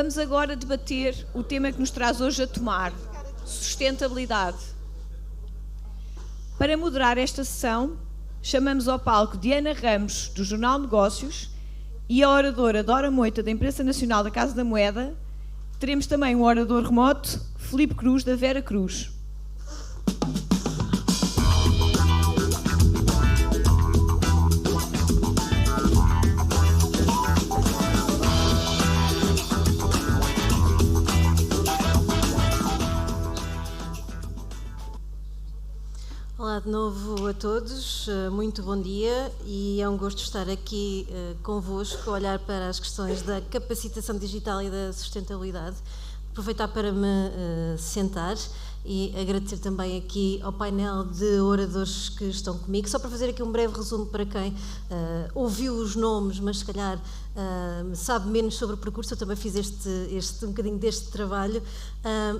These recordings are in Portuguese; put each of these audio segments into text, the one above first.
Vamos agora debater o tema que nos traz hoje a tomar, sustentabilidade. Para moderar esta sessão, chamamos ao palco Diana Ramos, do Jornal Negócios, e a oradora Dora Moita, da Imprensa Nacional da Casa da Moeda. Teremos também um orador remoto, Filipe Cruz, da Vera Cruz. Olá de novo a todos, muito bom dia, e é um gosto estar aqui convosco a olhar para as questões da capacitação digital e da sustentabilidade. Aproveitar para me sentar e agradecer também aqui ao painel de oradores que estão comigo, só para fazer aqui um breve resumo para quem ouviu os nomes, mas se calhar sabe menos sobre o percurso. Eu também fiz um bocadinho deste trabalho.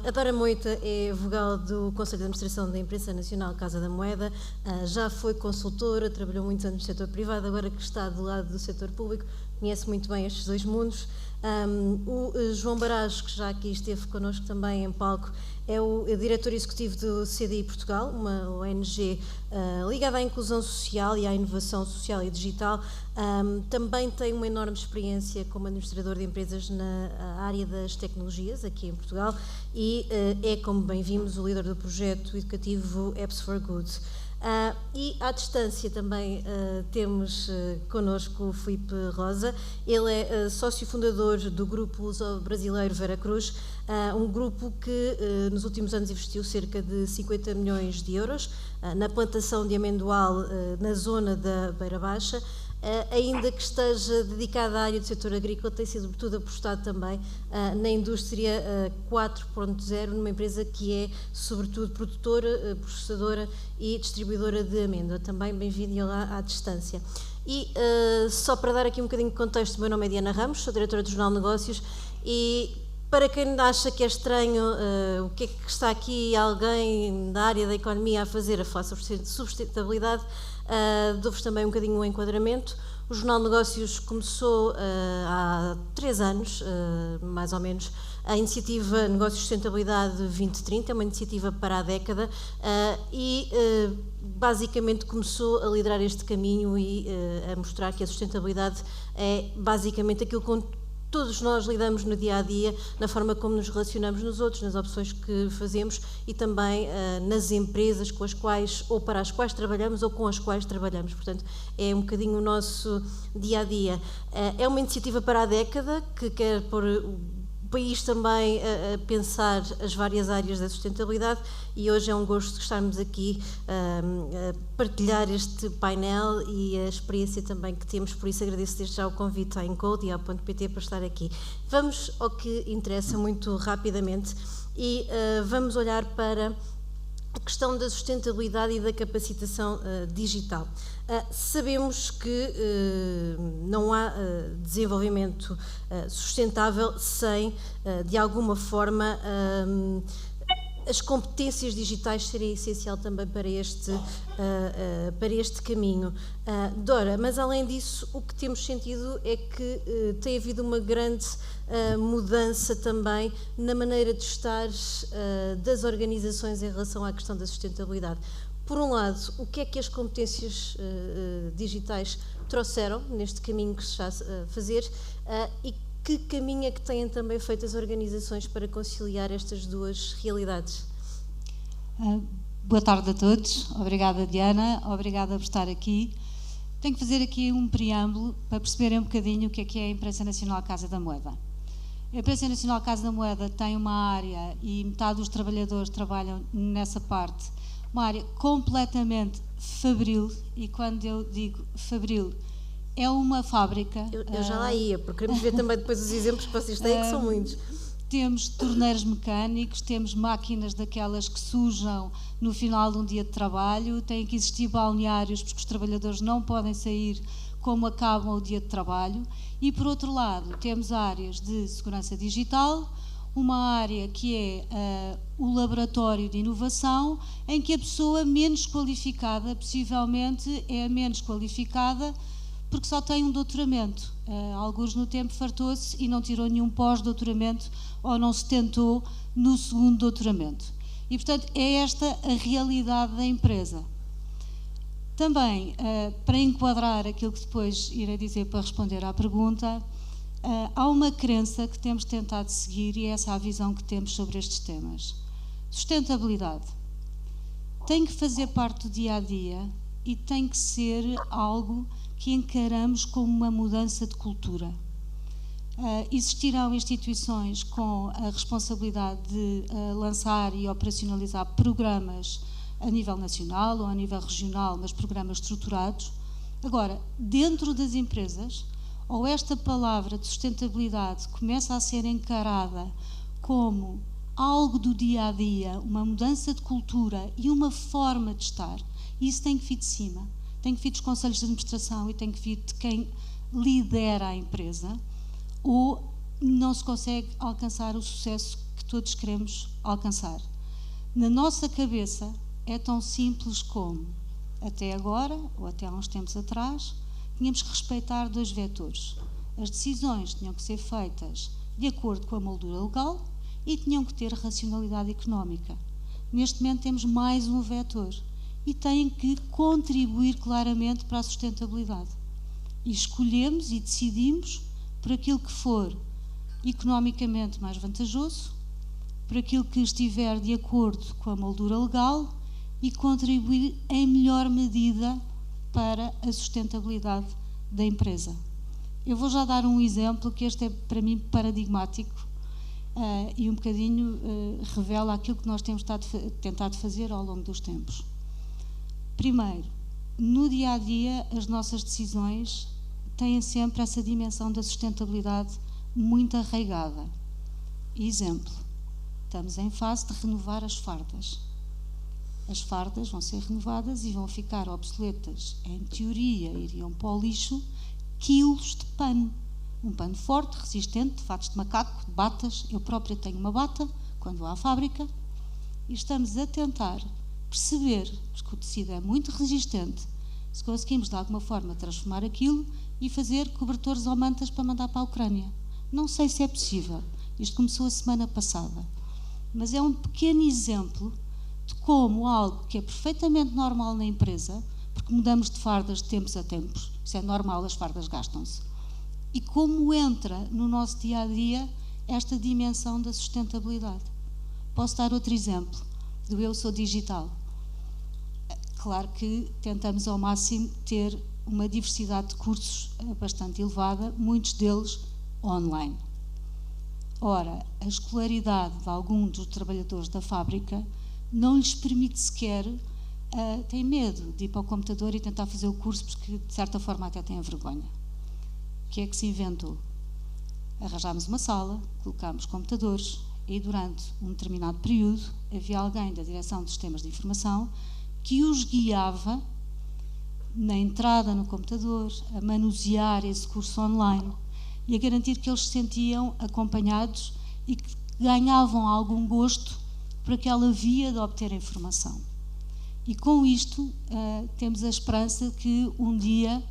A Dora Moita é vogal do Conselho de Administração da Imprensa Nacional Casa da Moeda, já foi consultora, trabalhou muitos anos no setor privado, agora que está do lado do setor público, conhece muito bem estes dois mundos. O João Barajo, que já aqui esteve connosco também em palco, é o diretor executivo do CDI Portugal, uma ONG ligada à inclusão social e à inovação social e digital. Também tem uma enorme experiência como administrador de empresas na área das tecnologias aqui em Portugal e é, como bem vimos, o líder do projeto educativo Apps for Good. E à distância também temos connosco o Filipe Rosa. Ele é sócio fundador do grupo luso-brasileiro Vera Cruz, um grupo que nos últimos anos investiu cerca de 50 milhões de euros na plantação de amendoal na zona da Beira Baixa. Ainda que esteja dedicada à área do setor agrícola, tem sido sobretudo apostado também na indústria 4.0, numa empresa que é sobretudo produtora, processadora e distribuidora de amêndoa. Também bem-vindo e olá à distância. E só para dar aqui um bocadinho de contexto, o meu nome é Diana Ramos, sou diretora do Jornal Negócios e para quem acha que é estranho o que é que está aqui alguém da área da economia a fazer a falar sobre sustentabilidade, dou-vos também um bocadinho um enquadramento. O Jornal Negócios começou há 3 anos, mais ou menos, a iniciativa Negócios Sustentabilidade 2030, é uma iniciativa para a década e basicamente começou a liderar este caminho e a mostrar que a sustentabilidade é basicamente aquilo que todos nós lidamos no dia-a-dia, na forma como nos relacionamos nos outros, nas opções que fazemos e também nas empresas com as quais, ou para as quais trabalhamos ou com as quais trabalhamos. Portanto, é um bocadinho o nosso dia-a-dia. É uma iniciativa para a década que quer pôr o país também a pensar as várias áreas da sustentabilidade e hoje é um gosto estarmos aqui a partilhar este painel e a experiência também que temos, por isso agradeço desde já o convite à Encode e à Ponto.pt para estar aqui. Vamos ao que interessa muito rapidamente e vamos olhar para a questão da sustentabilidade e da capacitação digital. Sabemos que não há desenvolvimento sustentável sem, de alguma forma, as competências digitais serem essencial também para este caminho. Dora, mas além disso, o que temos sentido é que tem havido uma grande mudança também na maneira de estar das organizações em relação à questão da sustentabilidade. Por um lado, o que é que as competências digitais trouxeram neste caminho que se está a fazer e que caminho é que têm também feito as organizações para conciliar estas duas realidades? Boa tarde a todos. Obrigada, Diana. Obrigada por estar aqui. Tenho que fazer aqui um preâmbulo para perceberem um bocadinho o que é a Imprensa Nacional Casa da Moeda. A Imprensa Nacional Casa da Moeda tem uma área, e metade dos trabalhadores trabalham nessa parte, uma área completamente fabril, e quando eu digo fabril, é uma fábrica. Eu já lá ia, porque queremos ver também depois os exemplos que vocês têm, que são muitos. Temos torneiros mecânicos, temos máquinas daquelas que sujam no final de um dia de trabalho, tem que existir balneários porque os trabalhadores não podem sair como acabam o dia de trabalho e, por outro lado, temos áreas de segurança digital, uma área que é o laboratório de inovação, em que a pessoa menos qualificada, possivelmente é a menos qualificada porque só tem um doutoramento. Alguns no tempo fartou-se e não tirou nenhum pós-doutoramento ou não se tentou no segundo doutoramento. E, portanto, é esta a realidade da empresa. Também, para enquadrar aquilo que depois irei dizer para responder à pergunta, há uma crença que temos tentado seguir e essa é a visão que temos sobre estes temas. Sustentabilidade tem que fazer parte do dia-a-dia e tem que ser algo que encaramos como uma mudança de cultura. Existirão instituições com a responsabilidade de lançar e operacionalizar programas a nível nacional ou a nível regional, mas programas estruturados. Agora, dentro das empresas, ou esta palavra de sustentabilidade começa a ser encarada como algo do dia-a-dia, uma mudança de cultura e uma forma de estar, isso tem que vir de cima, tem que vir dos conselhos de administração e tem que vir de quem lidera a empresa, ou não se consegue alcançar o sucesso que todos queremos alcançar. Na nossa cabeça é tão simples como, até agora, ou até há uns tempos atrás, tínhamos que respeitar 2 vetores. As decisões tinham que ser feitas de acordo com a moldura legal e tinham que ter racionalidade económica. Neste momento temos mais um vetor e têm que contribuir claramente para a sustentabilidade. E escolhemos e decidimos por aquilo que for economicamente mais vantajoso, por aquilo que estiver de acordo com a moldura legal e contribuir em melhor medida para a sustentabilidade da empresa. Eu vou já dar um exemplo que este é para mim paradigmático e um bocadinho revela aquilo que nós temos tentado fazer ao longo dos tempos. Primeiro, no dia-a-dia as nossas decisões têm sempre essa dimensão da sustentabilidade muito arraigada. Exemplo, estamos em fase de renovar as fardas. As fardas vão ser renovadas e vão ficar obsoletas. Em teoria, iriam para o lixo quilos de pano. Um pano forte, resistente, de fatos de macaco, de batas. Eu própria tenho uma bata, quando vou à fábrica. E estamos a tentar perceber, porque o tecido é muito resistente, se conseguimos de alguma forma transformar aquilo e fazer cobertores ou mantas para mandar para a Ucrânia. Não sei se é possível. Isto começou a semana passada. Mas é um pequeno exemplo de como algo que é perfeitamente normal na empresa, porque mudamos de fardas de tempos a tempos, isso é normal, as fardas gastam-se, e como entra no nosso dia-a-dia esta dimensão da sustentabilidade. Posso dar outro exemplo, do Eu Sou Digital. Claro que tentamos ao máximo ter uma diversidade de cursos bastante elevada, muitos deles online. Ora, a escolaridade de alguns dos trabalhadores da fábrica não lhes permite sequer, têm medo de ir para o computador e tentar fazer o curso porque de certa forma até têm vergonha. O que é que se inventou? Arranjámos uma sala, colocámos computadores e durante um determinado período havia alguém da direção de sistemas de informação que os guiava na entrada no computador, a manusear esse curso online e a garantir que eles se sentiam acompanhados e que ganhavam algum gosto por aquela via de obter a informação. E com isto temos a esperança que um dia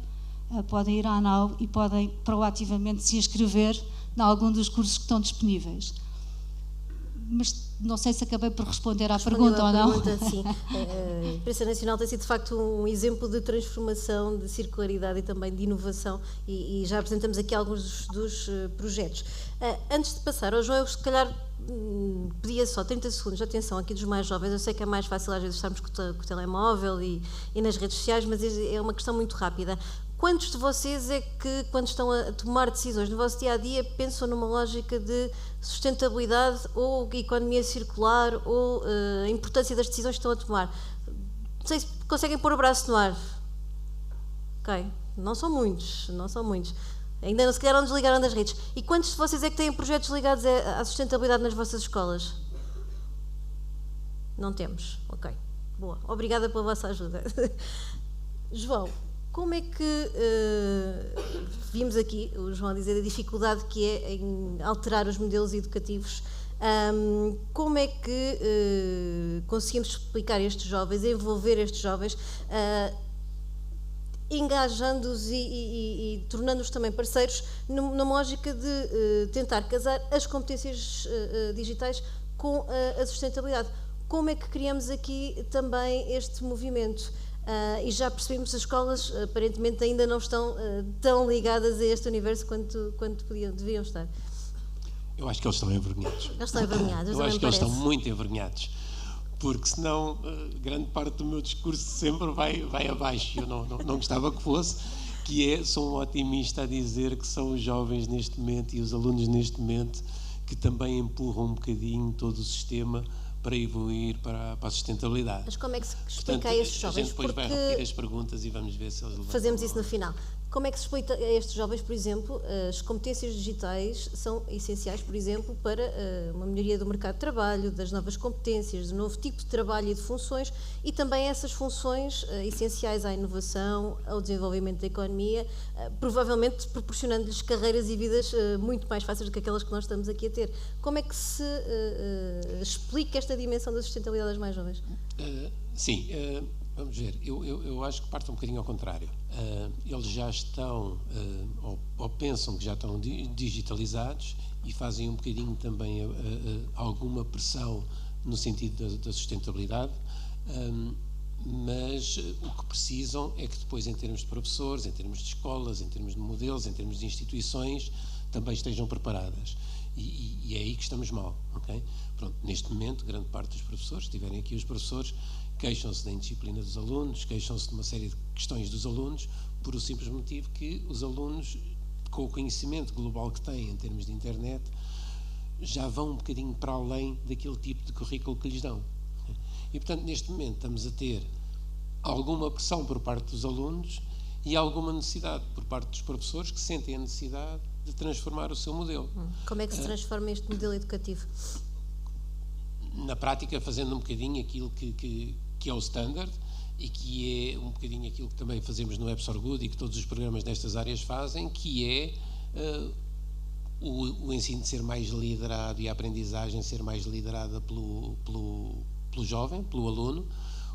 podem ir à ANAU e podem proativamente se inscrever em algum dos cursos que estão disponíveis. Mas não sei se acabei por responder à pergunta ou não. Sim. A Imprensa Nacional tem sido de facto um exemplo de transformação, de circularidade e também de inovação e já apresentamos aqui alguns dos projetos. Antes de passar ao João, eu se calhar pedia só 30 segundos de atenção aqui dos mais jovens. Eu sei que é mais fácil às vezes estarmos com o telemóvel e nas redes sociais, mas é uma questão muito rápida. Quantos de vocês é que, quando estão a tomar decisões no vosso dia-a-dia, pensam numa lógica de sustentabilidade ou economia circular ou a importância das decisões que estão a tomar? Não sei se conseguem pôr o braço no ar. Ok, não são muitos. Ainda não se calhar não desligaram das redes. E quantos de vocês é que têm projetos ligados à sustentabilidade nas vossas escolas? Não temos. Ok, boa. Obrigada pela vossa ajuda. João, como é que vimos aqui, o João a dizer a dificuldade que é em alterar os modelos educativos, como é que conseguimos explicar a estes jovens, envolver estes jovens engajando-os e tornando-os também parceiros numa lógica de tentar casar as competências digitais com a sustentabilidade. Como é que criamos aqui também este movimento? E já percebemos que as escolas aparentemente ainda não estão tão ligadas a este universo quanto deviam estar. Eu acho que eles estão envergonhados. Eles estão envergonhados, eu acho que eles estão muito envergonhados, porque senão grande parte do meu discurso sempre vai abaixo. Eu não gostava que fosse, sou um otimista a dizer que são os jovens neste momento e os alunos neste momento que também empurram um bocadinho todo o sistema para evoluir para a sustentabilidade. Mas como é que se explica a estes jovens? A gente depois vai repetir as perguntas e vamos ver se eles levantam. Fazemos isso no final. Como é que se explica a estes jovens, por exemplo, as competências digitais são essenciais, por exemplo, para uma melhoria do mercado de trabalho, das novas competências, do novo tipo de trabalho e de funções, e também essas funções essenciais à inovação, ao desenvolvimento da economia, provavelmente proporcionando-lhes carreiras e vidas muito mais fáceis do que aquelas que nós estamos aqui a ter. Como é que se explica esta dimensão da sustentabilidade das mais jovens? Sim, vamos ver, eu acho que parte um bocadinho ao contrário. Eles já estão, ou pensam que já estão digitalizados e fazem um bocadinho também alguma pressão no sentido da sustentabilidade, mas o que precisam é que depois, em termos de professores, em termos de escolas, em termos de modelos, em termos de instituições, também estejam preparadas. E é aí que estamos mal, ok? Pronto, neste momento, grande parte dos professores, se tiverem aqui os professores, queixam-se da indisciplina dos alunos, queixam-se de uma série de questões dos alunos, por o simples motivo que os alunos, com o conhecimento global que têm em termos de internet, já vão um bocadinho para além daquele tipo de currículo que lhes dão. E, portanto, neste momento estamos a ter alguma pressão por parte dos alunos e alguma necessidade por parte dos professores que sentem a necessidade de transformar o seu modelo. Como é que se transforma este modelo educativo? Na prática, fazendo um bocadinho aquilo que é o standard e que é um bocadinho aquilo que também fazemos no Apps for Good e que todos os programas nestas áreas fazem, que é o ensino ser mais liderado e a aprendizagem ser mais liderada pelo jovem, pelo aluno,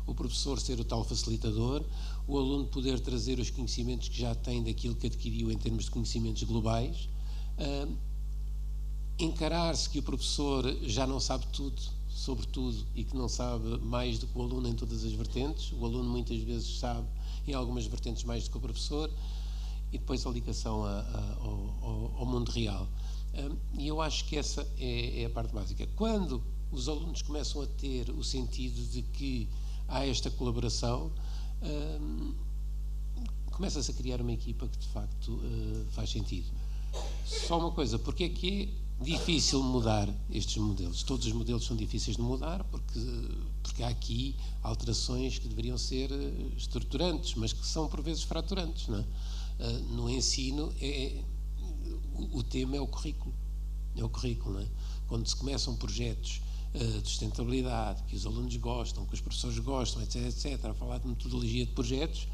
o professor ser o tal facilitador, o aluno poder trazer os conhecimentos que já tem daquilo que adquiriu em termos de conhecimentos globais, encarar-se que o professor já não sabe tudo sobre tudo e que não sabe mais do que o aluno em todas as vertentes. O aluno muitas vezes sabe em algumas vertentes mais do que o professor, e depois a ligação ao mundo real. E eu acho que essa é a parte básica. Quando os alunos começam a ter o sentido de que há esta colaboração, começa-se a criar uma equipa que de facto faz sentido. Só uma coisa, porque é que é difícil mudar estes modelos? Todos os modelos são difíceis de mudar porque há aqui alterações que deveriam ser estruturantes, mas que são por vezes fraturantes, não é? No ensino o tema é o currículo. É o currículo, não é? Quando se começam projetos de sustentabilidade, que os alunos gostam, que os professores gostam, etc., a falar de metodologia de projetos,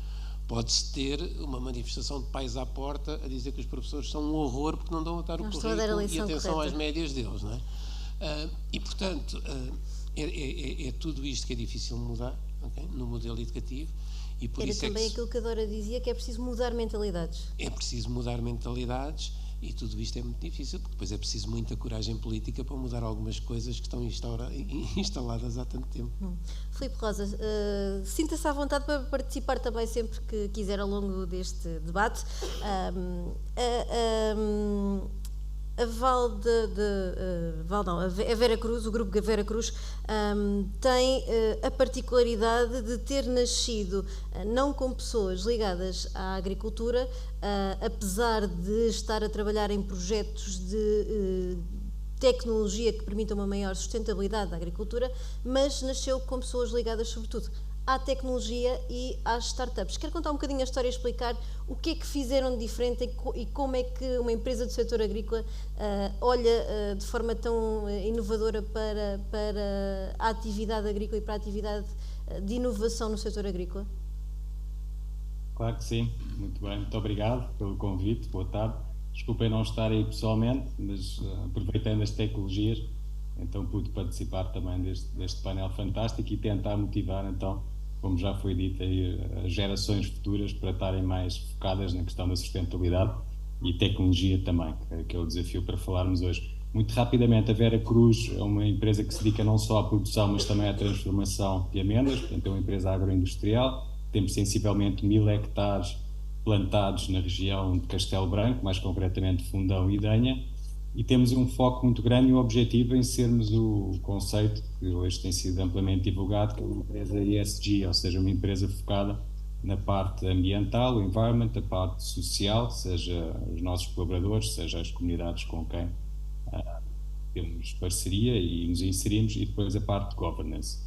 pode-se ter uma manifestação de pais à porta a dizer que os professores são um horror porque não dão a dar o currículo e atenção às médias deles, não é? E, portanto, é tudo isto que é difícil mudar, okay, no modelo educativo. E por Era isso também aquilo que a Dora dizia, que é preciso mudar mentalidades. É preciso mudar mentalidades e tudo isto é muito difícil, porque depois é preciso muita coragem política para mudar algumas coisas que estão instaladas há tanto tempo. Filipe Rosa, sinta-se à vontade para participar também sempre que quiser ao longo deste debate. A Vera Cruz, o grupo Vera Cruz, tem a particularidade de ter nascido não com pessoas ligadas à agricultura, apesar de estar a trabalhar em projetos de tecnologia que permitam uma maior sustentabilidade da agricultura, mas nasceu com pessoas ligadas sobretudo à tecnologia e às startups. Quero contar um bocadinho a história e explicar o que é que fizeram de diferente e como é que uma empresa do setor agrícola olha de forma tão inovadora para a atividade agrícola e para a atividade de inovação no setor agrícola? Claro que sim, muito bem, muito obrigado pelo convite, boa tarde. Desculpem não estar aí pessoalmente, mas aproveitando as tecnologias, então pude participar também deste painel fantástico e tentar motivar então como já foi dito aí, as gerações futuras para estarem mais focadas na questão da sustentabilidade e tecnologia também, que é o desafio para falarmos hoje. Muito rapidamente, a Vera Cruz é uma empresa que se dedica não só à produção, mas também à transformação de amêndoas, portanto é uma empresa agroindustrial. Temos sensivelmente 1000 hectares plantados na região de Castelo Branco, mais concretamente Fundão e Danha, e temos um foco muito grande e um objetivo em sermos o conceito que hoje tem sido amplamente divulgado, que é uma empresa ESG, ou seja, uma empresa focada na parte ambiental, o environment, a parte social, seja os nossos colaboradores, seja as comunidades com quem temos parceria e nos inserimos, e depois a parte de governance.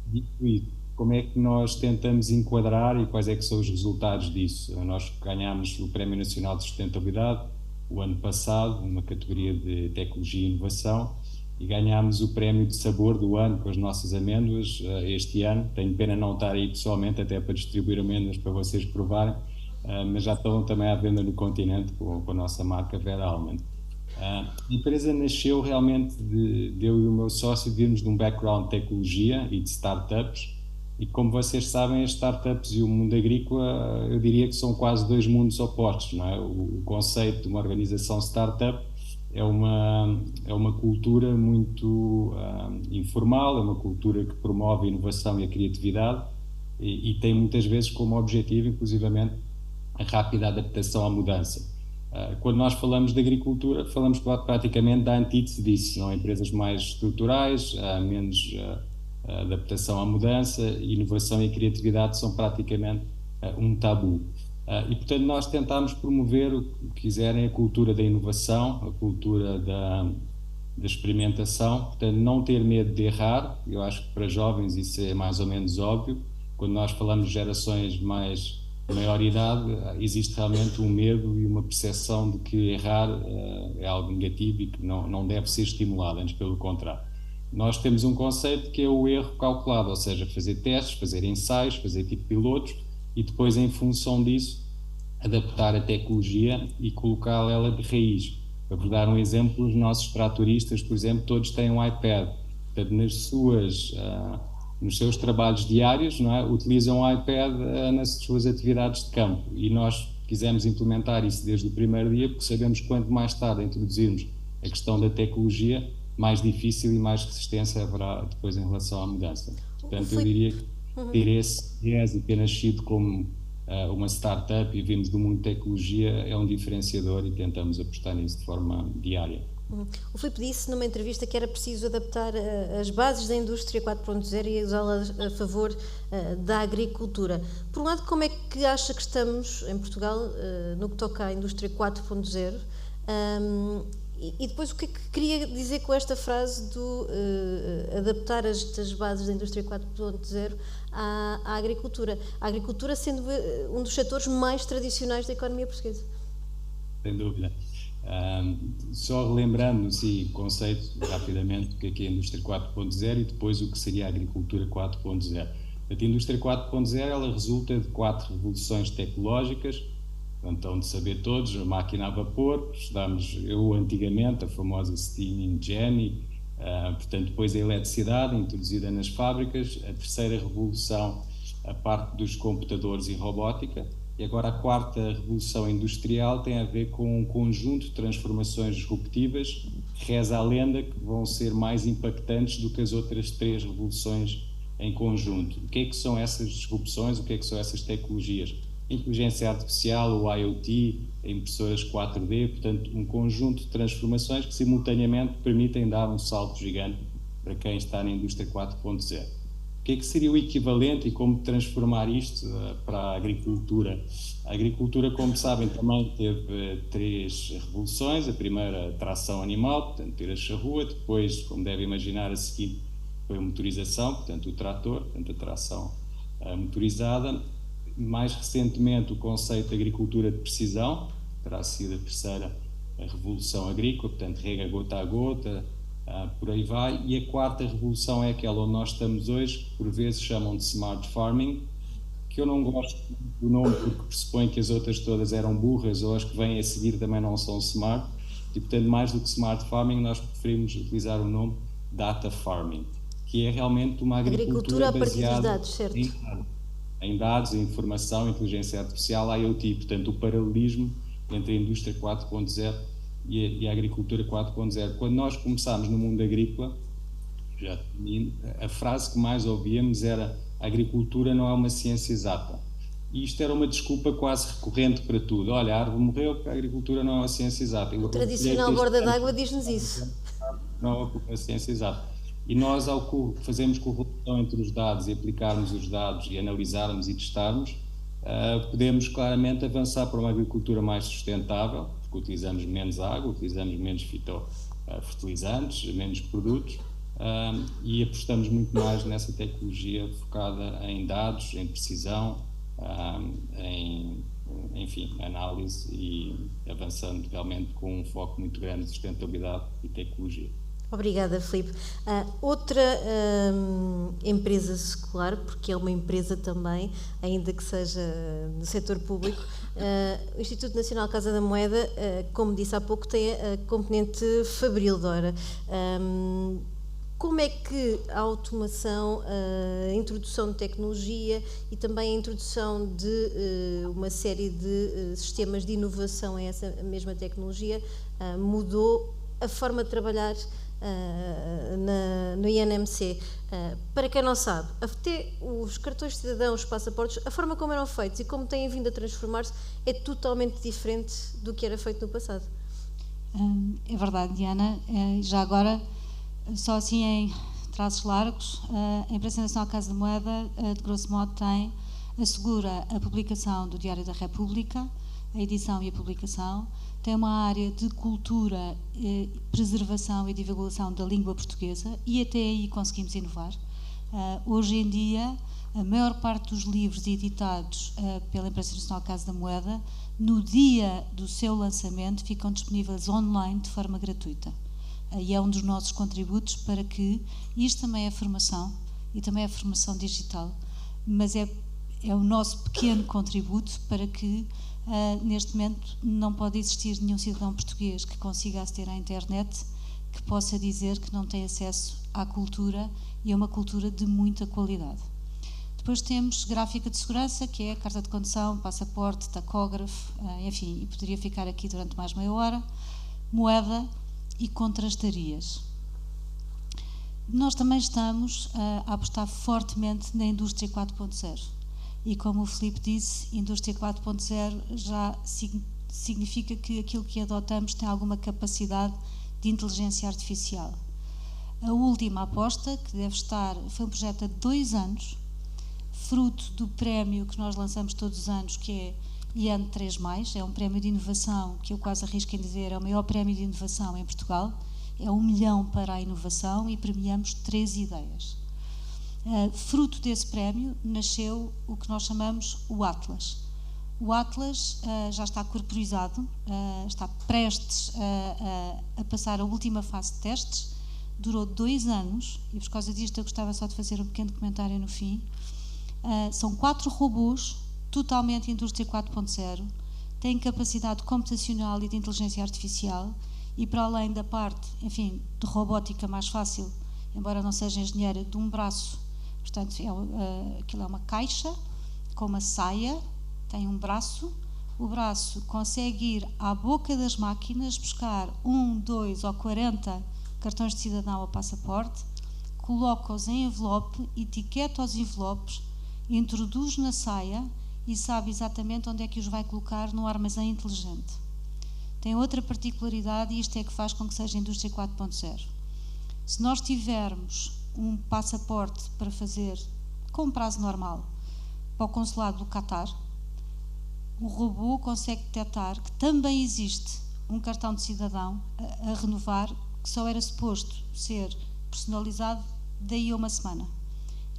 Dito isso, como é que nós tentamos enquadrar e quais é que são os resultados disso? Nós ganhámos o Prémio Nacional de Sustentabilidade o ano passado, numa categoria de tecnologia e inovação, e ganhámos o Prémio de Sabor do ano com as nossas amêndoas este ano. Tenho pena não estar aí pessoalmente, até para distribuir amêndoas para vocês provarem, mas já estão também à venda no continente com a nossa marca Vera Almond. A empresa nasceu realmente de eu e o meu sócio virmos de um background de tecnologia e de startups, e como vocês sabem, as startups e o mundo agrícola, eu diria que são quase dois mundos opostos, não é? O conceito de uma organização startup é uma cultura muito informal, é uma cultura que promove a inovação e a criatividade e tem muitas vezes como objetivo, inclusivamente, a rápida adaptação à mudança. Quando nós falamos de agricultura, falamos praticamente da antítese disso, não? Empresas mais estruturais, menos adaptação à mudança, inovação e criatividade são praticamente um tabu. E, portanto, nós tentámos promover o que quiserem, a cultura da inovação, a cultura da experimentação, portanto, não ter medo de errar. Eu acho que para jovens isso é mais ou menos óbvio. Quando nós falamos de gerações mais de maior idade, existe realmente um medo e uma percepção de que errar é algo negativo e que não deve ser estimulado, antes pelo contrário. Nós temos um conceito que é o erro calculado, ou seja, fazer testes, fazer ensaios, fazer tipo pilotos e depois, em função disso, adaptar a tecnologia e colocá-la ela de raiz. Para vos dar um exemplo, os nossos tratoristas, por exemplo, todos têm um iPad. Portanto, nos seus trabalhos diários, não é? Utilizam o iPad nas suas atividades de campo, e nós quisemos implementar isso desde o primeiro dia, porque sabemos que quanto mais tarde introduzirmos a questão da tecnologia, mais difícil e mais resistência haverá depois em relação à mudança. Portanto, eu diria que ter esse viés e ter nascido como uma startup e vimos do mundo de tecnologia é um diferenciador e tentamos apostar nisso de forma diária. O Filipe disse numa entrevista que era preciso adaptar as bases da indústria 4.0 e usá-las a favor da agricultura. Por um lado, como é que acha que estamos em Portugal no que toca à indústria 4.0? E depois, o que é que queria dizer com esta frase do adaptar as bases da indústria 4.0 à agricultura? A agricultura sendo um dos setores mais tradicionais da economia portuguesa. Sem dúvida. Só relembrando o conceito rapidamente do que é a indústria 4.0 e depois o que seria a agricultura 4.0. A indústria 4.0 ela resulta de 4 revoluções tecnológicas. Então, de saber todos, a máquina a vapor, estudámos antigamente a famosa steam engine, portanto, depois a eletricidade introduzida nas fábricas, a terceira revolução, a parte dos computadores e robótica, e agora a quarta revolução industrial tem a ver com um conjunto de transformações disruptivas, reza a lenda que vão ser mais impactantes do que as outras 3 revoluções em conjunto. O que é que são essas disrupções, o que é que são essas tecnologias? Inteligência artificial, o IoT, impressoras 4D, portanto, um conjunto de transformações que simultaneamente permitem dar um salto gigante para quem está na indústria 4.0. O que é que seria o equivalente e como transformar isto para a agricultura? A agricultura, como sabem, também teve 3 revoluções. A primeira, a tração animal, portanto, ter a charrua. Depois, como devem imaginar, a seguinte foi a motorização, portanto, o trator, portanto, a tração motorizada. Mais recentemente, o conceito de agricultura de precisão, terá sido a terceira revolução agrícola, portanto, rega gota a gota, por aí vai. E a quarta revolução é aquela onde nós estamos hoje, que por vezes chamam de smart farming, que eu não gosto do nome porque pressupõe que as outras todas eram burras, ou as que vêm a seguir também não são smart, e portanto, mais do que smart farming, nós preferimos utilizar o nome data farming, que é realmente uma agricultura agricultura a partir dos baseada dados, certo? em dados, em informação, inteligência artificial, IoT, portanto o paralelismo entre a indústria 4.0 e a agricultura 4.0. Quando nós começámos no mundo agrícola, a frase que mais ouvíamos era: a agricultura não é uma ciência exata. E isto era uma desculpa quase recorrente para tudo. Olha, a árvore morreu porque a agricultura não é uma ciência exata. O tradicional borda d'água diz-nos isso. Não é uma ciência exata. E nós, ao fazermos correlação entre os dados e aplicarmos os dados e analisarmos e testarmos, podemos claramente avançar para uma agricultura mais sustentável, porque utilizamos menos água, utilizamos menos fitofertilizantes, menos produtos, e apostamos muito mais nessa tecnologia focada em dados, em precisão, em análise, e avançando realmente com um foco muito grande de sustentabilidade e tecnologia. Obrigada, Filipe. Outra empresa secular, porque é uma empresa também, ainda que seja do setor público, o Instituto Nacional Casa da Moeda, como disse há pouco, tem a componente Fabril Dora. Como é que a automação, a introdução de tecnologia e também a introdução de uma série de sistemas de inovação a essa mesma tecnologia mudou a forma de trabalhar no INMC? Para quem não sabe, até os cartões de cidadão, os passaportes, a forma como eram feitos e como têm vindo a transformar-se é totalmente diferente do que era feito no passado. É verdade, Diana. Já agora, só assim em traços largos, a Imprensa Nacional Casa da Moeda, de grosso modo, assegura a publicação do Diário da República, a edição e a publicação, tem uma área de cultura, preservação e divulgação da língua portuguesa, e até aí conseguimos inovar. Hoje em dia, a maior parte dos livros editados pela Imprensa Nacional Casa da Moeda, no dia do seu lançamento, ficam disponíveis online de forma gratuita. E é um dos nossos contributos para que, isto também é formação, e também é formação digital, mas é o nosso pequeno contributo para que, neste momento, não pode existir nenhum cidadão português que consiga aceder à internet que possa dizer que não tem acesso à cultura, e é uma cultura de muita qualidade. Depois temos gráfica de segurança, que é carta de condução, passaporte, tacógrafo, enfim, e poderia ficar aqui durante mais meia hora, moeda e contrastarias. Nós também estamos a apostar fortemente na indústria 4.0, e como o Filipe disse, indústria 4.0 já significa que aquilo que adotamos tem alguma capacidade de inteligência artificial. A última aposta, que deve estar, foi um projeto de 2 anos, fruto do prémio que nós lançamos todos os anos, que é IAN 3+, é um prémio de inovação que eu quase arrisco em dizer é o maior prémio de inovação em Portugal, é 1 milhão para a inovação e premiamos 3 ideias. Fruto desse prémio nasceu o que nós chamamos o Atlas. O Atlas já está corporizado, está prestes a passar a última fase de testes, durou 2 anos, e por causa disto eu gostava só de fazer um pequeno comentário no fim. São 4 robôs, totalmente indústria 4.0, têm capacidade computacional e de inteligência artificial, e para além da parte, enfim, de robótica mais fácil, embora não seja engenheira, de um braço, portanto, aquilo é uma caixa com uma saia, tem um braço, o braço consegue ir à boca das máquinas, buscar 1, 2 ou 40 cartões de cidadão ou passaporte, coloca-os em envelope, etiqueta os envelopes, introduz na saia e sabe exatamente onde é que os vai colocar no armazém inteligente. Tem outra particularidade, e isto é que faz com que seja a indústria 4.0. Se nós tivermos um passaporte para fazer com prazo normal para o consulado do Qatar, o robô consegue detectar que também existe um cartão de cidadão a renovar, que só era suposto ser personalizado daí a 1 semana.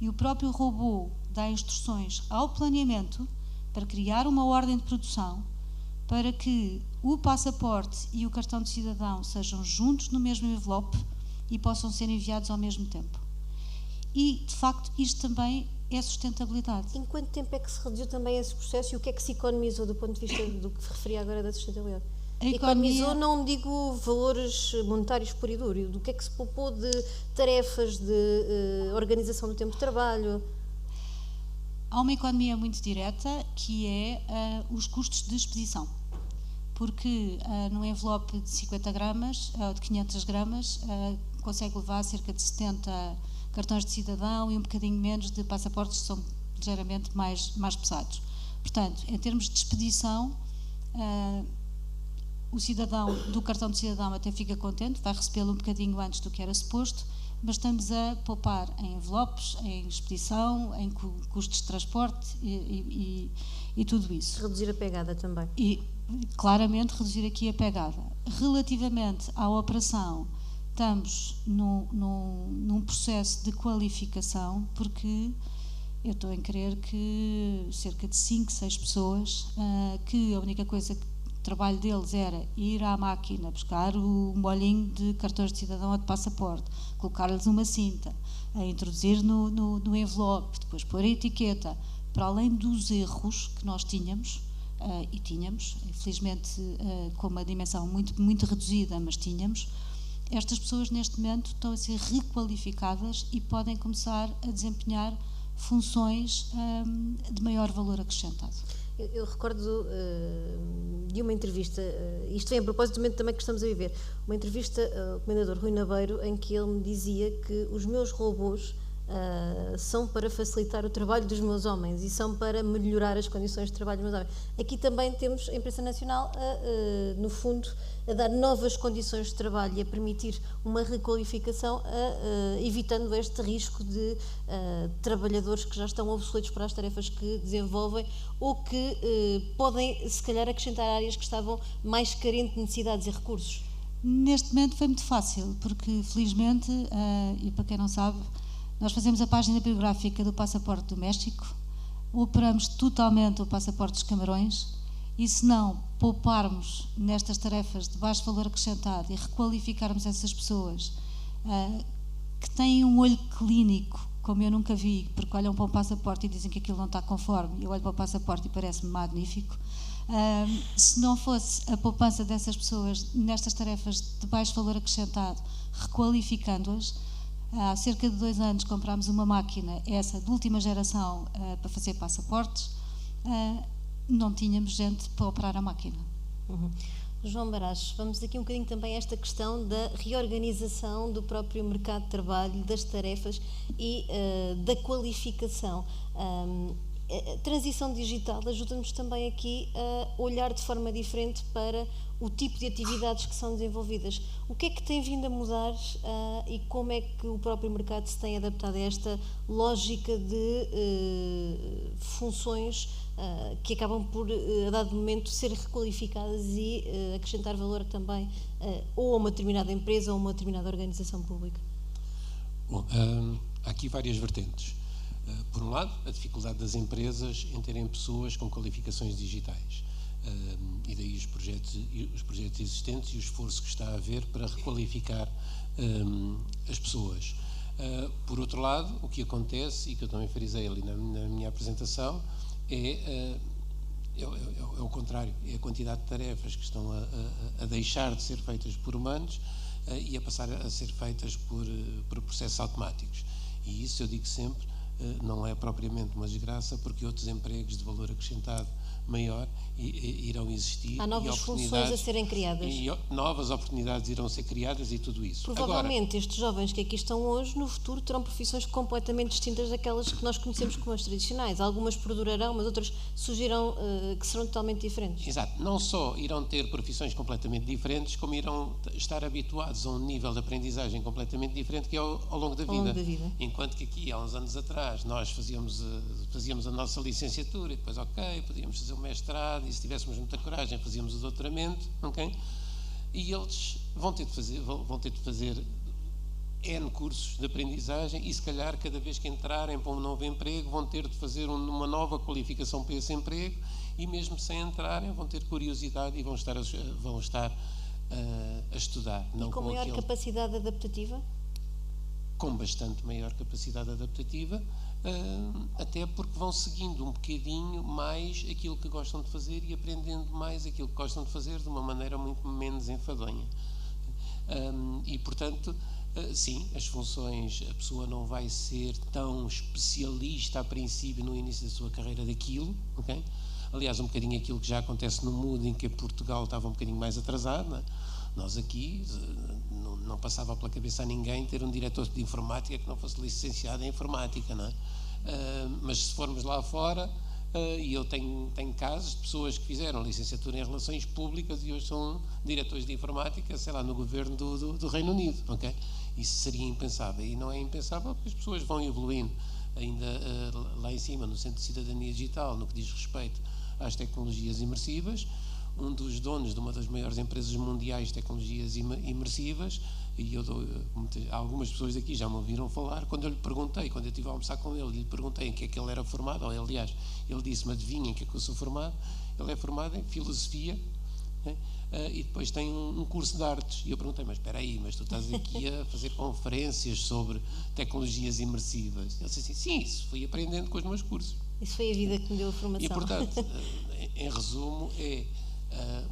E o próprio robô dá instruções ao planeamento para criar uma ordem de produção para que o passaporte e o cartão de cidadão sejam juntos no mesmo envelope e possam ser enviados ao mesmo tempo. E, de facto, isto também é sustentabilidade. Em quanto tempo é que se reduziu também esse processo e o que é que se economizou do ponto de vista do que referia agora da sustentabilidade? Economizou, não digo valores monetários puro e duro, do que é que se poupou de tarefas, de organização do tempo de trabalho? Há uma economia muito direta, que é os custos de expedição. Porque num envelope de 50 gramas, ou de 500 gramas, consegue levar cerca de 70 cartões de cidadão e um bocadinho menos de passaportes, que são ligeiramente mais pesados. Portanto, em termos de expedição, o cidadão do cartão de cidadão até fica contente, vai recebê-lo um bocadinho antes do que era suposto, mas estamos a poupar em envelopes, em expedição, em custos de transporte e tudo isso. Reduzir a pegada também. E claramente reduzir aqui a pegada. Relativamente à operação, estamos num processo de qualificação, porque eu estou em crer que cerca de 5, 6 pessoas, que a única coisa que o trabalho deles era ir à máquina, buscar o molhinho de cartões de cidadão ou de passaporte, colocar-lhes uma cinta, introduzir no envelope, depois pôr a etiqueta, para além dos erros que nós tínhamos, infelizmente com uma dimensão muito, muito reduzida, mas tínhamos, estas pessoas neste momento estão a ser requalificadas e podem começar a desempenhar funções de maior valor acrescentado. Eu recordo de uma entrevista, isto vem a propósito do momento também que estamos a viver, uma entrevista ao comendador Rui Nabeiro, em que ele me dizia que os meus robôs são para facilitar o trabalho dos meus homens e são para melhorar as condições de trabalho dos meus homens. Aqui também temos a imprensa nacional, no fundo, a dar novas condições de trabalho e a permitir uma requalificação, evitando este risco de trabalhadores que já estão obsoletos para as tarefas que desenvolvem ou que podem, se calhar, acrescentar áreas que estavam mais carentes de necessidades e recursos. Neste momento foi muito fácil, porque felizmente, e para quem não sabe, nós fazemos a página biográfica do passaporte do México, operamos totalmente o passaporte dos Camarões e, se não pouparmos nestas tarefas de baixo valor acrescentado e requalificarmos essas pessoas que têm um olho clínico, como eu nunca vi, porque olham para um passaporte e dizem que aquilo não está conforme, eu olho para o passaporte e parece-me magnífico. Se não fosse a poupança dessas pessoas nestas tarefas de baixo valor acrescentado, requalificando-as, há cerca de 2 anos comprámos uma máquina, essa de última geração, para fazer passaportes, não tínhamos gente para operar a máquina. João Baracho, vamos aqui um bocadinho também a esta questão da reorganização do próprio mercado de trabalho, das tarefas e da qualificação. A transição digital ajuda-nos também aqui a olhar de forma diferente para o tipo de atividades que são desenvolvidas. O que é que tem vindo a mudar e como é que o próprio mercado se tem adaptado a esta lógica de funções que acabam por, a dado momento, ser requalificadas e acrescentar valor também ou a uma determinada empresa ou a uma determinada organização pública? Bom, há aqui várias vertentes. Por um lado, a dificuldade das empresas em terem pessoas com qualificações digitais. E daí os projetos existentes e o esforço que está a haver para requalificar as pessoas. Por outro lado, o que acontece, e que eu também frisei ali na minha apresentação, é o contrário, é a quantidade de tarefas que estão a deixar de ser feitas por humanos e a passar a ser feitas por processos automáticos. E isso eu digo sempre, não é propriamente uma desgraça, porque outros empregos de valor acrescentado maior irão existir. Há novas funções a serem criadas. E novas oportunidades irão ser criadas e tudo isso. Provavelmente Agora, estes jovens que aqui estão hoje, no futuro, terão profissões completamente distintas daquelas que nós conhecemos como as tradicionais. Algumas perdurarão, mas outras surgirão que serão totalmente diferentes. Exato. Não só irão ter profissões completamente diferentes, como irão estar habituados a um nível de aprendizagem completamente diferente que é ao longo da vida. Enquanto que aqui, há uns anos atrás, nós fazíamos a nossa licenciatura e depois, podíamos fazer o mestrado e se tivéssemos muita coragem fazíamos o doutoramento, e eles vão ter de fazer N cursos de aprendizagem e se calhar cada vez que entrarem para um novo emprego vão ter de fazer uma nova qualificação para esse emprego e mesmo sem entrarem vão ter curiosidade e vão estar a estudar. E com maior capacidade adaptativa? com bastante maior capacidade adaptativa, até porque vão seguindo um bocadinho mais aquilo que gostam de fazer e aprendendo mais aquilo que gostam de fazer de uma maneira muito menos enfadonha. E, portanto, sim, as funções, a pessoa não vai ser tão especialista a princípio no início da sua carreira daquilo, ok? Aliás, um bocadinho aquilo que já acontece no mundo em que Portugal estava um bocadinho mais atrasado, não é? Nós aqui não passava pela cabeça a ninguém ter um diretor de informática que não fosse licenciado em informática, não é? Mas se formos lá fora, e eu tenho casos de pessoas que fizeram licenciatura em Relações Públicas e hoje são diretores de informática, sei lá, no governo do Reino Unido, ok? Isso seria impensável, e não é impensável porque as pessoas vão evoluindo ainda lá em cima, no Centro de Cidadania Digital, no que diz respeito às tecnologias imersivas. Um dos donos de uma das maiores empresas mundiais de tecnologias imersivas, e algumas pessoas daqui já me ouviram falar, quando eu lhe perguntei, quando eu estive a almoçar com ele, lhe perguntei em que é que ele era formado, ou aliás, ele disse-me, adivinha em que é que eu sou formado. Ele é formado em Filosofia, né? E depois tem um curso de artes. E eu perguntei, mas espera aí, mas tu estás aqui a fazer conferências sobre tecnologias imersivas? Ele disse assim, sim, isso fui aprendendo com os meus cursos. Isso foi a vida que me deu a formação. E, portanto, em resumo,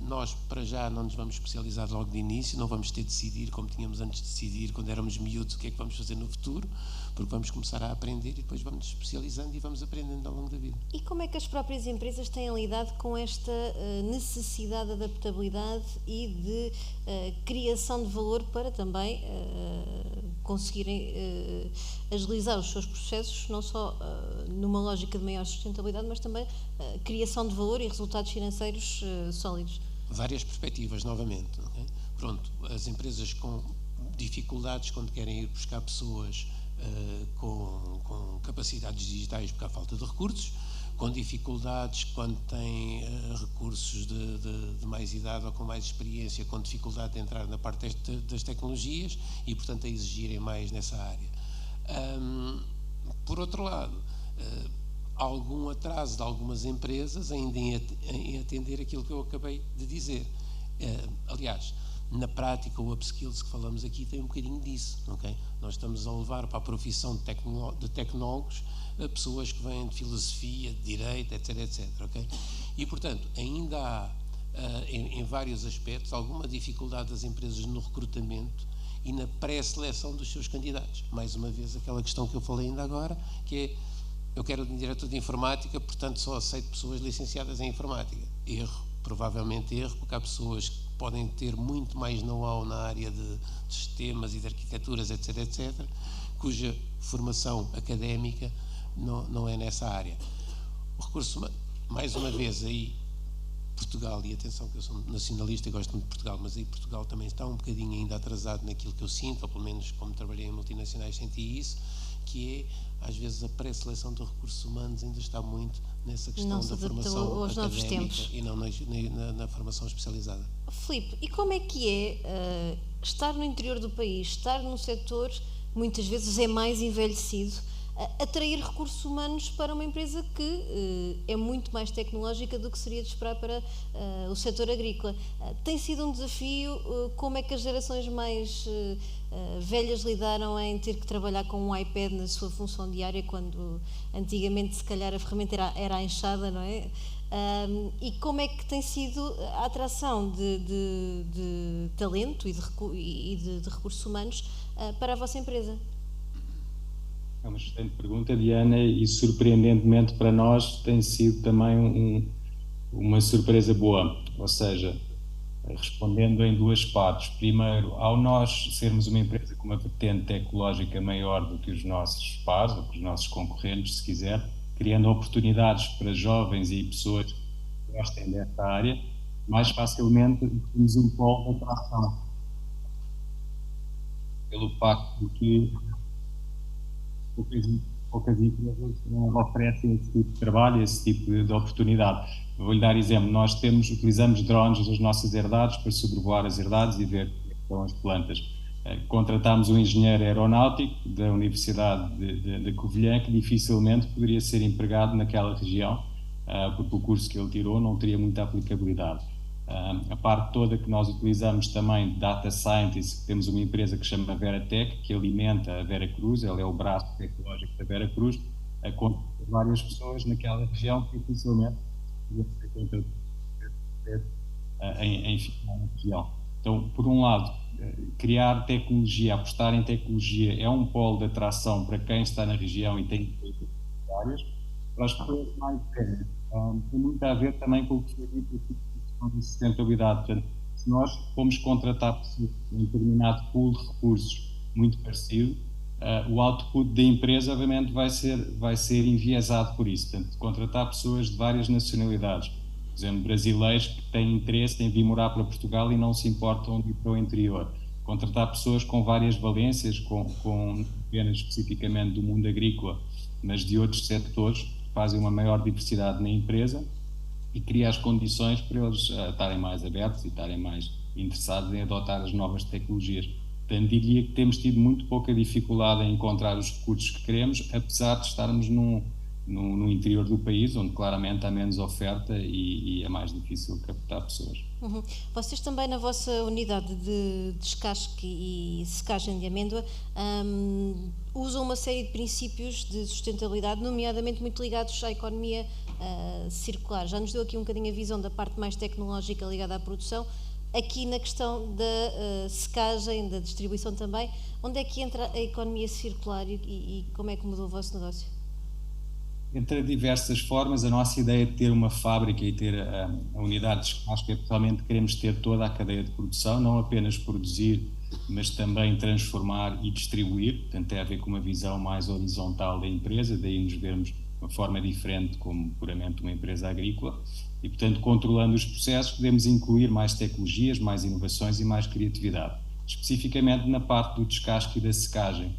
nós para já não nos vamos especializar logo de início, não vamos ter de decidir como tínhamos antes de decidir quando éramos miúdos o que é que vamos fazer no futuro, porque vamos começar a aprender e depois vamos nos especializando e vamos aprendendo ao longo da vida. E como é que as próprias empresas têm lidado com esta necessidade de adaptabilidade e de criação de valor para também conseguirem agilizar os seus processos, não só numa lógica de maior sustentabilidade, mas também criação de valor e resultados financeiros sólidos? Várias perspectivas, novamente. Okay? Pronto, as empresas com dificuldades quando querem ir buscar pessoas com capacidades digitais porque há falta de recursos, com dificuldades quando têm recursos de mais idade ou com mais experiência, com dificuldade de entrar na parte das tecnologias e, portanto, a exigirem mais nessa área. Por outro lado, algum atraso de algumas empresas ainda em atender aquilo que eu acabei de dizer. Aliás, na prática, o upskills que falamos aqui tem um bocadinho disso, ok? Nós estamos a levar para a profissão de tecnólogos pessoas que vêm de filosofia, de direito, etc, ok? E, portanto, ainda há, em vários aspectos, alguma dificuldade das empresas no recrutamento e na pré-seleção dos seus candidatos. Mais uma vez, aquela questão que eu falei ainda agora, que é, eu quero um diretor de informática, portanto só aceito pessoas licenciadas em informática. Erro, provavelmente erro, porque há pessoas que podem ter muito mais know-how na área de sistemas e de arquiteturas, etc, cuja formação académica não é nessa área. O recurso humano, mais uma vez aí, Portugal, e atenção que eu sou nacionalista e gosto muito de Portugal, mas aí Portugal também está um bocadinho ainda atrasado naquilo que eu sinto, ou pelo menos como trabalhei em multinacionais senti isso, que é, às vezes, a pré-seleção de recursos humanos ainda está muito nessa questão da formação académica e não na formação especializada. Filipe, e como é que é estar no interior do país, estar num setor muitas vezes é mais envelhecido, atrair recursos humanos para uma empresa que é muito mais tecnológica do que seria de esperar para o setor agrícola? Tem sido um desafio? Como é que as gerações mais velhas lidaram em ter que trabalhar com um iPad na sua função diária, quando antigamente se calhar a ferramenta era a enxada, não é? E como é que tem sido a atração de talento e de recursos humanos para a vossa empresa? É uma excelente pergunta, Diana, e surpreendentemente para nós tem sido também uma surpresa boa, ou seja, respondendo em duas partes. Primeiro, ao nós sermos uma empresa com uma vertente tecnológica maior do que os nossos pares, ou que os nossos concorrentes, se quiser, criando oportunidades para jovens e pessoas que gostem desta área, mais facilmente temos um polo de atração. Pelo facto de que poucas empresas oferecem esse tipo de trabalho, esse tipo de oportunidade. Vou-lhe dar exemplo, nós utilizamos drones das nossas herdades para sobrevoar as herdades e ver como estão as plantas. Contratámos um engenheiro aeronáutico da Universidade de Covilhã, que dificilmente poderia ser empregado naquela região, porque o curso que ele tirou não teria muita aplicabilidade. A parte toda que nós utilizamos também de Data Scientist, temos uma empresa que se chama Veratech, que alimenta a Veracruz, ela é o braço tecnológico da Veracruz, a conta de várias pessoas naquela região que dificilmente em ficar na região. Então, por um lado, criar tecnologia, apostar em tecnologia é um polo de atração para quem está na região e tem áreas. Para as pessoas mais velhas, tem muito a ver também com o que foi dito aqui de sustentabilidade. Portanto, se nós formos contratar um determinado pool de recursos muito parecido, o output da empresa, obviamente, vai ser enviesado por isso. Portanto, contratar pessoas de várias nacionalidades, por exemplo, brasileiros que têm interesse em vir morar para Portugal e não se importam de ir para o interior. Contratar pessoas com várias valências, com apenas especificamente do mundo agrícola, mas de outros setores, que fazem uma maior diversidade na empresa, e criar as condições para eles estarem mais abertos e estarem mais interessados em adotar as novas tecnologias. Portanto, diria que temos tido muito pouca dificuldade em encontrar os recursos que queremos, apesar de estarmos no interior do país, onde claramente há menos oferta e é mais difícil captar pessoas. Uhum. Vocês também na vossa unidade de descasque e secagem de amêndoa usam uma série de princípios de sustentabilidade, nomeadamente muito ligados à economia circular. Já nos deu aqui um bocadinho a visão da parte mais tecnológica ligada à produção. Aqui na questão da secagem, da distribuição também, onde é que entra a economia circular e como é que mudou o vosso negócio? Entre diversas formas, a nossa ideia de ter uma fábrica e ter a unidade de descasque é que realmente queremos ter toda a cadeia de produção, não apenas produzir, mas também transformar e distribuir. Portanto, tem a ver com uma visão mais horizontal da empresa, daí nos vermos de uma forma diferente como puramente uma empresa agrícola. E, portanto, controlando os processos, podemos incluir mais tecnologias, mais inovações e mais criatividade. Especificamente na parte do descasque e da secagem.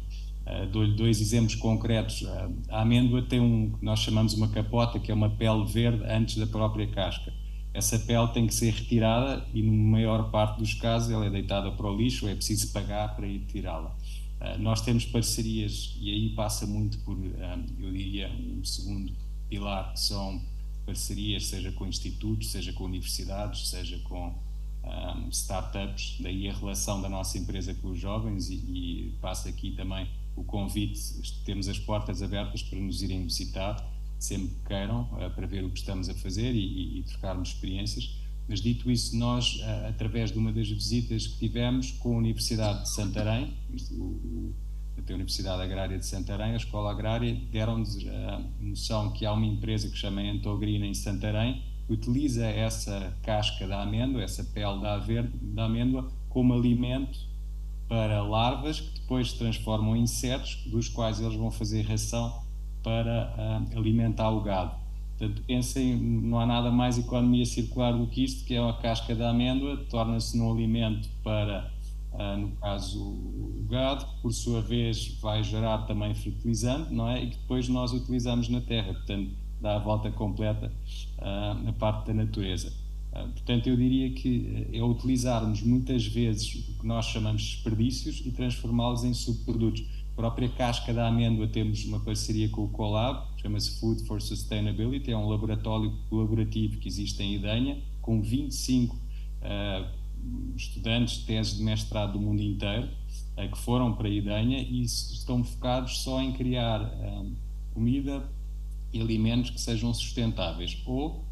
Dou-lhe 2 exemplos concretos. A amêndoa tem que nós chamamos uma capota, que é uma pele verde antes da própria casca. Essa pele tem que ser retirada e, na maior parte dos casos, ela é deitada para o lixo, é preciso pagar para ir tirá-la. Nós temos parcerias, e aí passa muito por, eu diria, um segundo pilar, que são parcerias, seja com institutos, seja com universidades, seja com startups, daí a relação da nossa empresa com os jovens e passa aqui também o convite, temos as portas abertas para nos irem visitar, sempre que queiram, para ver o que estamos a fazer e trocarmos experiências. Mas dito isso, nós, através de uma das visitas que tivemos com a Universidade de Santarém, a Universidade Agrária de Santarém, a Escola Agrária, deram-nos a noção que há uma empresa que se chama Entogrina em Santarém, que utiliza essa casca da amêndoa, essa pele da amêndoa, como alimento para larvas que depois se transformam em insetos, dos quais eles vão fazer ração para alimentar o gado. Portanto, pensem, não há nada mais economia circular do que isto, que é a casca da amêndoa, torna-se num alimento para, no caso, o gado, que por sua vez vai gerar também fertilizante, não é? E que depois nós utilizamos na terra, portanto, dá a volta completa na parte da natureza. Portanto, eu diria que é utilizarmos muitas vezes o que nós chamamos de desperdícios e transformá-los em subprodutos. A própria casca da amêndoa, temos uma parceria com o Colab, chama-se Food for Sustainability, é um laboratório colaborativo que existe em Idenha, com 25 estudantes de tese de mestrado do mundo inteiro, que foram para Idenha e estão focados só em criar comida e alimentos que sejam sustentáveis, ou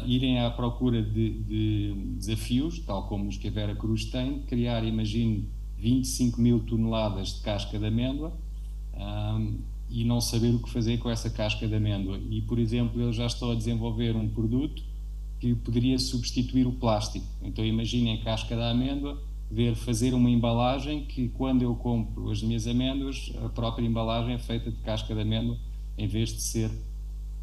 irem à procura de desafios, tal como os que a Veracruz tem, de criar, imagine, 25 mil toneladas de casca de amêndoa e não saber o que fazer com essa casca de amêndoa. E, por exemplo, eles já estão a desenvolver um produto que poderia substituir o plástico. Então, imaginem a casca da amêndoa, fazer uma embalagem que, quando eu compro as minhas amêndoas, a própria embalagem é feita de casca de amêndoa, em vez de ser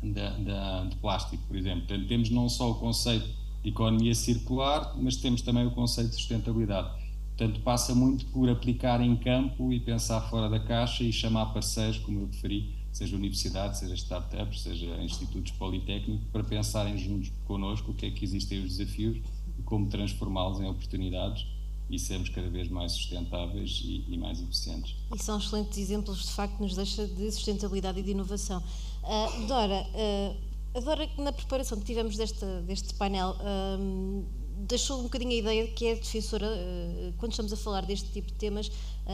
de plástico, por exemplo. Portanto, temos não só o conceito de economia circular, mas temos também o conceito de sustentabilidade. Portanto, passa muito por aplicar em campo e pensar fora da caixa e chamar parceiros, como eu referi, seja universidades, seja startups, seja institutos politécnicos, para pensarem juntos connosco o que é que existem os desafios e como transformá-los em oportunidades e sermos cada vez mais sustentáveis e mais eficientes. E são excelentes exemplos, de facto, que nos deixa de sustentabilidade e de inovação. Dora, na preparação que tivemos deste painel, deixou um bocadinho a ideia de que é defensora, quando estamos a falar deste tipo de temas,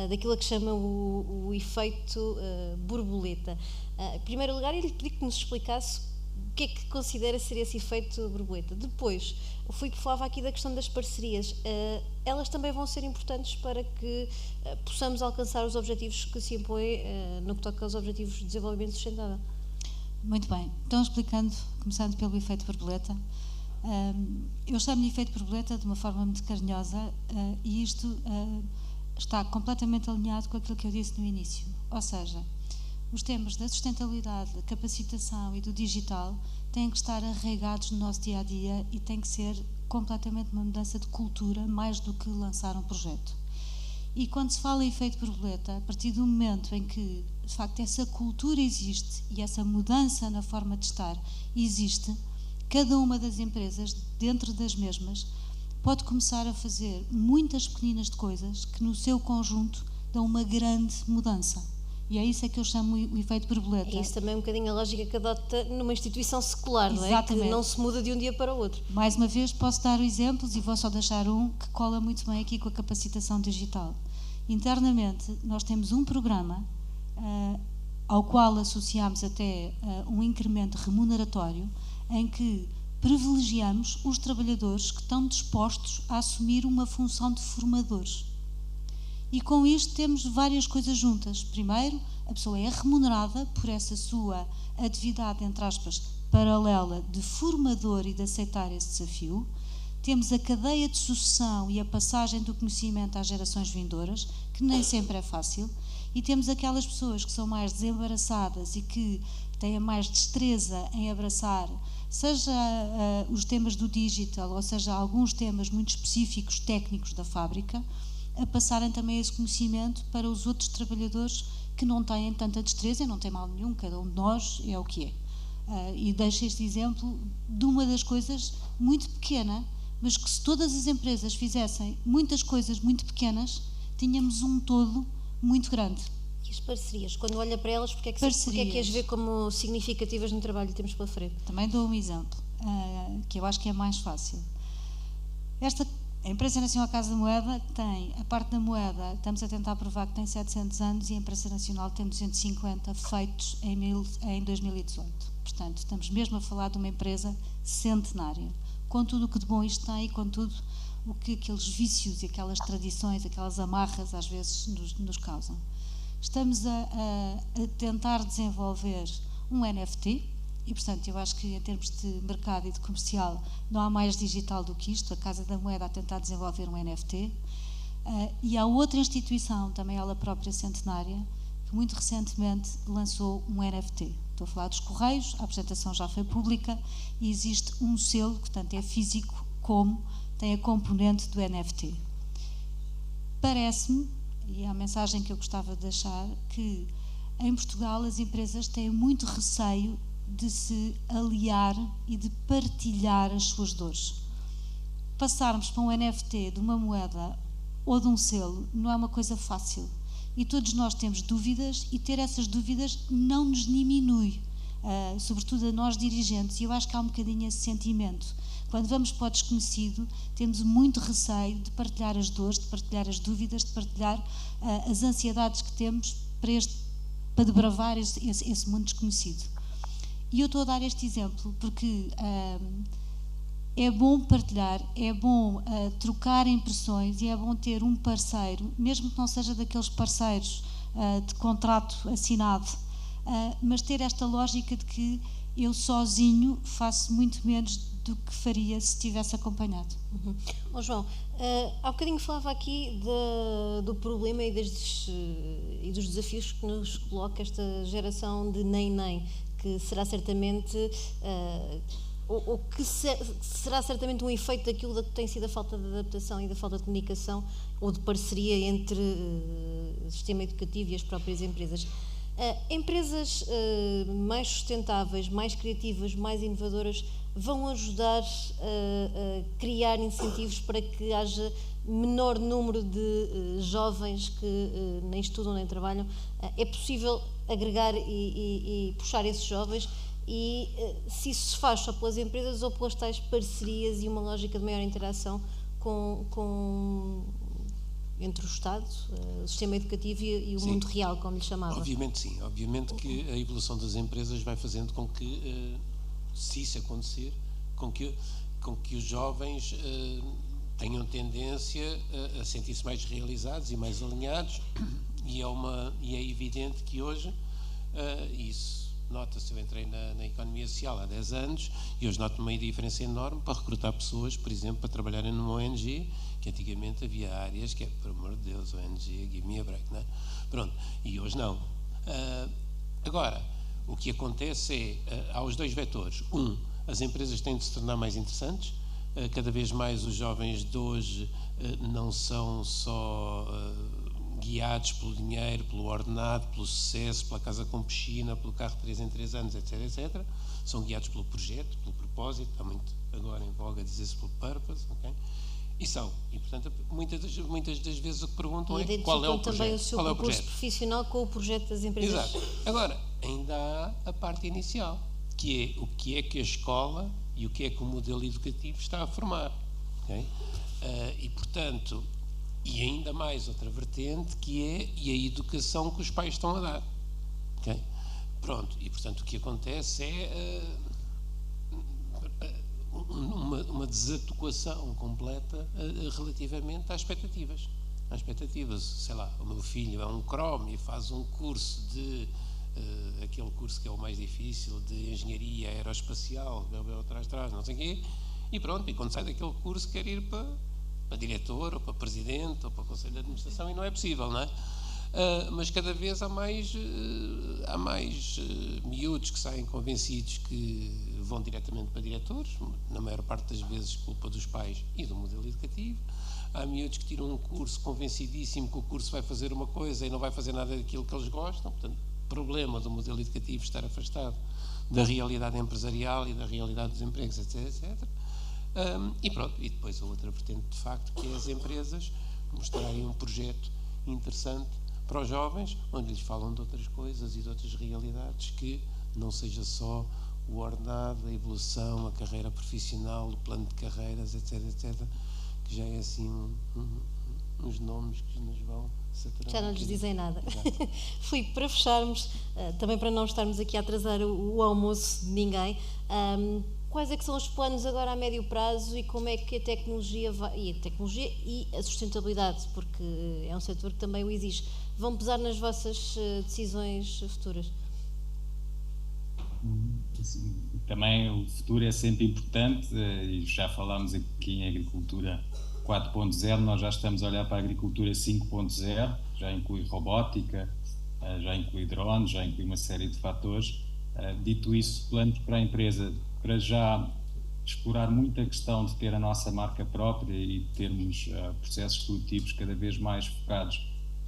daquilo que chama o efeito borboleta. Em primeiro lugar, eu lhe pedi que nos explicasse o que é que considera ser esse efeito borboleta. Depois, o Filipe falava aqui da questão das parcerias. Elas também vão ser importantes para que possamos alcançar os objetivos que se impõem no que toca aos objetivos de desenvolvimento sustentável. Muito bem. Então, explicando, começando pelo efeito borboleta, eu chamo-lhe efeito borboleta de uma forma muito carinhosa e isto está completamente alinhado com aquilo que eu disse no início. Ou seja, os temas da sustentabilidade, da capacitação e do digital têm que estar arraigados no nosso dia-a-dia e tem que ser completamente uma mudança de cultura, mais do que lançar um projeto. E quando se fala em efeito borboleta, a partir do momento em que, de facto, essa cultura existe e essa mudança na forma de estar existe, cada uma das empresas, dentro das mesmas, pode começar a fazer muitas pequeninas coisas que, no seu conjunto, dão uma grande mudança. E é isso que eu chamo o efeito borboleta. É isso também um bocadinho a lógica que adota numa instituição secular, não é? Exatamente. Que não se muda de um dia para o outro. Mais uma vez, posso dar exemplos e vou só deixar um que cola muito bem aqui com a capacitação digital. Internamente, nós temos um programa ao qual associamos até um incremento remuneratório em que privilegiamos os trabalhadores que estão dispostos a assumir uma função de formadores. E com isto temos várias coisas juntas. Primeiro, a pessoa é remunerada por essa sua atividade, entre aspas, paralela de formador e de aceitar esse desafio. Temos a cadeia de sucessão e a passagem do conhecimento às gerações vindouras, que nem sempre é fácil. E temos aquelas pessoas que são mais desembaraçadas e que têm mais destreza em abraçar, seja os temas do digital, ou seja, alguns temas muito específicos, técnicos da fábrica, a passarem também esse conhecimento para os outros trabalhadores que não têm tanta destreza, e não tem mal nenhum, cada um de nós é o que é. E deixo este exemplo de uma das coisas muito pequena, mas que se todas as empresas fizessem muitas coisas muito pequenas, tínhamos um todo muito grande. E as parcerias, quando olha para elas, porque é que as vê como significativas no trabalho que temos pela frente? Também dou um exemplo, que eu acho que é mais fácil. A Imprensa Nacional Casa da Moeda tem, a parte da moeda, estamos a tentar provar que tem 700 anos e a Imprensa Nacional tem 250 feitos em 2018. Portanto, estamos mesmo a falar de uma empresa centenária, com tudo o que de bom isto tem e com tudo o que aqueles vícios e aquelas tradições, aquelas amarras às vezes nos causam. Estamos a tentar desenvolver um NFT e, portanto, eu acho que em termos de mercado e de comercial não há mais digital do que isto, a Casa da Moeda a tentar desenvolver um NFT. E há outra instituição, também ela própria centenária, que muito recentemente lançou um NFT. Estou a falar dos Correios, a apresentação já foi pública e existe um selo que tanto é físico como tem a componente do NFT. Parece-me, e é a mensagem que eu gostava de deixar, que em Portugal as empresas têm muito receio de se aliar e de partilhar as suas dores. Passarmos para um NFT de uma moeda ou de um selo não é uma coisa fácil. E todos nós temos dúvidas e ter essas dúvidas não nos diminui, sobretudo a nós dirigentes. E eu acho que há um bocadinho esse sentimento. Quando vamos para o desconhecido, temos muito receio de partilhar as dores, de partilhar as dúvidas, de partilhar as ansiedades que temos para desbravar esse mundo desconhecido. E eu estou a dar este exemplo porque é bom partilhar, é bom trocar impressões e é bom ter um parceiro, mesmo que não seja daqueles parceiros de contrato assinado, mas ter esta lógica de que eu sozinho faço muito menos do que faria se estivesse acompanhado. João, há bocadinho falava aqui do problema e dos desafios que nos coloca esta geração de nem, que será certamente será certamente um efeito daquilo que tem sido a falta de adaptação e da falta de comunicação ou de parceria entre o sistema educativo e as próprias empresas. Empresas mais sustentáveis, mais criativas, mais inovadoras vão ajudar a criar incentivos para que haja menor número de jovens que nem estudam nem trabalham. É possível agregar e puxar esses jovens e se isso se faz só pelas empresas ou pelas tais parcerias e uma lógica de maior interação entre o Estado, o sistema educativo e o mundo real, como lhe chamava. Obviamente sim, obviamente que a evolução das empresas vai fazendo com que, se isso acontecer, com que os jovens tenham tendência a sentir-se mais realizados e mais alinhados, e é evidente que hoje isso nota-se. Eu entrei na economia social há 10 anos e hoje noto uma diferença enorme para recrutar pessoas, por exemplo, para trabalharem numa ONG, que antigamente havia áreas que por amor de Deus, ONG, give me a break, não é? Pronto, e hoje não. Agora, o que acontece há os dois vetores. As empresas têm de se tornar mais interessantes, cada vez mais os jovens de hoje não são só guiados pelo dinheiro, pelo ordenado, pelo sucesso, pela casa com piscina, pelo carro de 3 em 3 anos, etc, etc. São guiados pelo projeto, pelo propósito, está muito agora em voga dizer-se pelo purpose, ok? E portanto, muitas das vezes o que perguntam é qual é o projeto. Também o seu percurso profissional com o projeto das empresas. Exato. Agora, ainda há a parte inicial, que é o que é que a escola e o que é que o modelo educativo está a formar, okay? E portanto, e ainda mais outra vertente, que é a educação que os pais estão a dar, okay? Pronto, e portanto o que acontece é uma desadequação completa relativamente às expectativas. Sei lá, o meu filho é um Chrome e faz um curso de aquele curso que é o mais difícil, de engenharia aeroespacial, atrás, não sei o quê, e pronto, e quando sai daquele curso quer ir para diretor, ou para presidente, ou para conselho de administração, e não é possível, não é? Mas cada vez há mais miúdos que saem convencidos que vão diretamente para diretores, na maior parte das vezes culpa dos pais e do modelo educativo. Há miúdos que tiram um curso convencidíssimo que o curso vai fazer uma coisa e não vai fazer nada daquilo que eles gostam. Portanto, problema do modelo educativo estar afastado da realidade empresarial e da realidade dos empregos, etc, etc. E pronto, e depois a outra vertente de facto, que é as empresas mostrarem um projeto interessante para os jovens, onde lhes falam de outras coisas e de outras realidades, que não seja só o ordenado, a evolução, a carreira profissional, o plano de carreiras, etc, etc, que já é assim uns nomes que nos vão saturando. Já não lhes dizem nada. Filipe, para fecharmos, também para não estarmos aqui a atrasar o almoço de ninguém, quais é que são os planos agora a médio prazo e como é que a tecnologia e a sustentabilidade, porque é um setor que também o exige, vão pesar nas vossas decisões futuras? Sim, também o futuro é sempre importante e já falámos aqui em agricultura 4.0, nós já estamos a olhar para a agricultura 5.0, já inclui robótica, já inclui drones, já inclui uma série de fatores. Dito isso, planos para a empresa, para já explorar muito a questão de ter a nossa marca própria e termos processos produtivos cada vez mais focados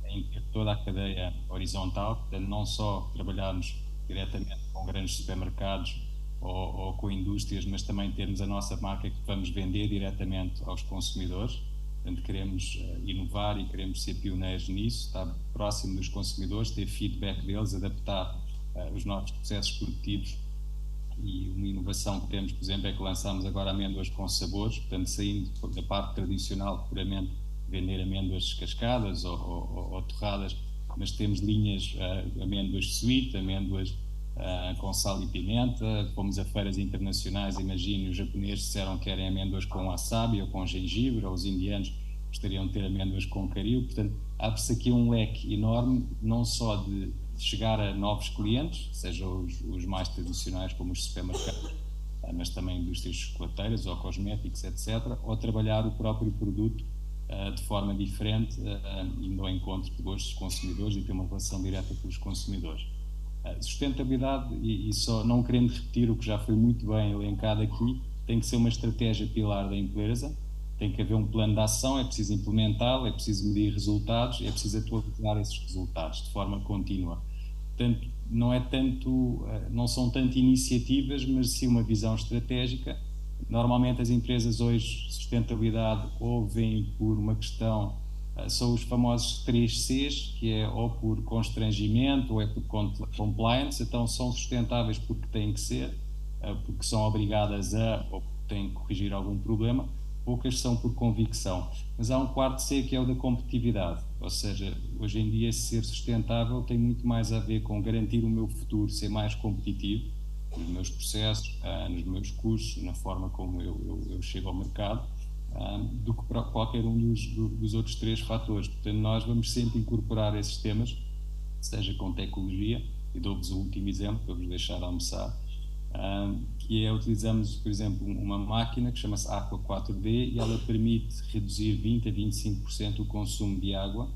em ter toda a cadeia horizontal, portanto não só trabalharmos diretamente com grandes supermercados ou com indústrias, mas também termos a nossa marca que vamos vender diretamente aos consumidores. Portanto, queremos inovar e queremos ser pioneiros nisso, estar próximo dos consumidores, ter feedback deles, adaptar os nossos processos produtivos. E uma inovação que temos, por exemplo, é que lançamos agora amêndoas com sabores, portanto, saindo da parte tradicional, puramente vender amêndoas descascadas ou torradas, mas temos linhas amêndoas sweet, amêndoas com sal e pimenta. Fomos a feiras internacionais, imagine, os japoneses disseram que querem amêndoas com wasabi ou com gengibre, ou os indianos gostariam de ter amêndoas com caril. Portanto, abre-se aqui um leque enorme, não só de chegar a novos clientes, sejam os mais tradicionais como os supermercados, mas também indústrias chocolateiras ou cosméticos, etc., ou trabalhar o próprio produto de forma diferente, indo ao encontro de gostos dos consumidores e ter uma relação direta com os consumidores. Sustentabilidade, e só não querendo repetir o que já foi muito bem elencado aqui, tem que ser uma estratégia pilar da empresa, tem que haver um plano de ação, é preciso implementá-lo, é preciso medir resultados, é preciso atualizar esses resultados de forma contínua. Portanto, não são tanto iniciativas, mas sim uma visão estratégica. Normalmente as empresas hoje, sustentabilidade, ou vêm por uma questão são os famosos 3 Cs, que é ou por constrangimento ou é por compliance. Então são sustentáveis porque têm que ser, porque são obrigadas a ou têm que corrigir algum problema. Poucas são por convicção. Mas há um 4º C, que é o da competitividade, ou seja, hoje em dia ser sustentável tem muito mais a ver com garantir o meu futuro, ser mais competitivo nos meus processos, nos meus custos, na forma como eu chego ao mercado, do que para qualquer um dos outros 3 fatores. Portanto, nós vamos sempre incorporar esses temas, seja com tecnologia, e dou-vos o último exemplo para vos deixar almoçar, que é, utilizamos, por exemplo, uma máquina que chama-se Aqua 4D, e ela permite reduzir 20 a 25% o consumo de água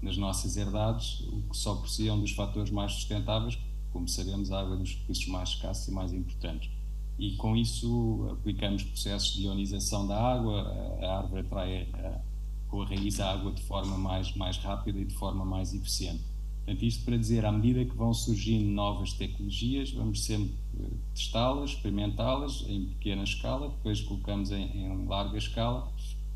nas nossas herdades, o que só por si é um dos fatores mais sustentáveis. Como sabemos, a água é dos recursos mais escassos e mais importantes. E com isso aplicamos processos de ionização da água, a árvore atrai com a raiz a água de forma mais rápida e de forma mais eficiente. Portanto, isto para dizer, à medida que vão surgindo novas tecnologias, vamos sempre testá-las, experimentá-las em pequena escala, depois colocamos em larga escala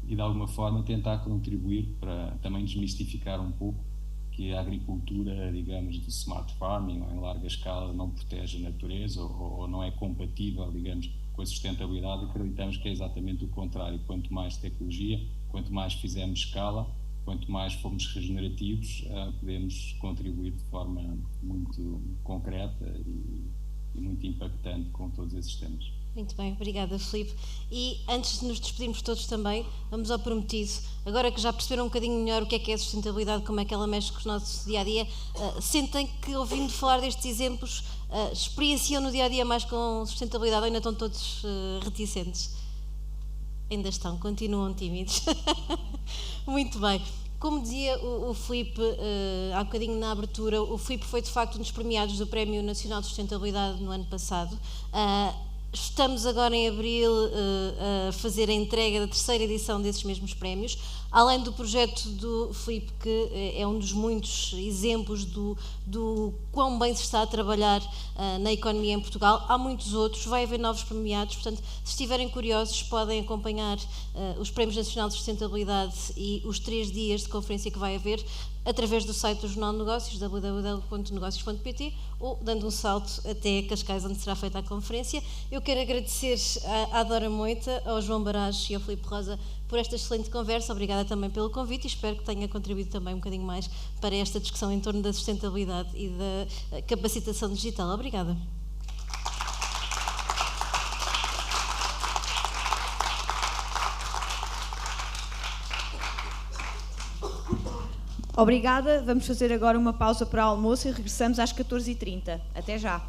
e de alguma forma tentar contribuir para também desmistificar um pouco que a agricultura, digamos, de smart farming ou em larga escala não protege a natureza ou não é compatível, digamos, com a sustentabilidade. Acreditamos que é exatamente o contrário. Quanto mais tecnologia, quanto mais fizermos escala, quanto mais formos regenerativos, podemos contribuir de forma muito concreta e muito impactante com todos esses temas. Muito bem, obrigada, Filipe. E antes de nos despedirmos todos também, vamos ao prometido. Agora que já perceberam um bocadinho melhor o que é a sustentabilidade, como é que ela mexe com o nosso dia-a-dia, sentem que, ouvindo falar destes exemplos, experienciam no dia-a-dia mais com sustentabilidade ou ainda estão todos reticentes? Ainda estão, continuam tímidos. Muito bem. Como dizia o Filipe há bocadinho na abertura, o Filipe foi de facto um dos premiados do Prémio Nacional de Sustentabilidade no ano passado. Estamos agora em abril a fazer a entrega da 3ª edição desses mesmos prémios, além do projeto do Filipe, que é um dos muitos exemplos do quão bem se está a trabalhar na economia em Portugal. Há muitos outros, vai haver novos premiados, portanto, se estiverem curiosos, podem acompanhar os Prémios Nacionais de Sustentabilidade e os 3 dias de conferência que vai haver através do site do Jornal de Negócios, www.negocios.pt, ou dando um salto até Cascais, onde será feita a conferência. Eu quero agradecer à Dora Moita, ao João Baracho e ao Filipe Rosa por esta excelente conversa. Obrigada também pelo convite e espero que tenha contribuído também um bocadinho mais para esta discussão em torno da sustentabilidade e da capacitação digital. Obrigada. Obrigada. Vamos fazer agora uma pausa para o almoço e regressamos às 14h30. Até já.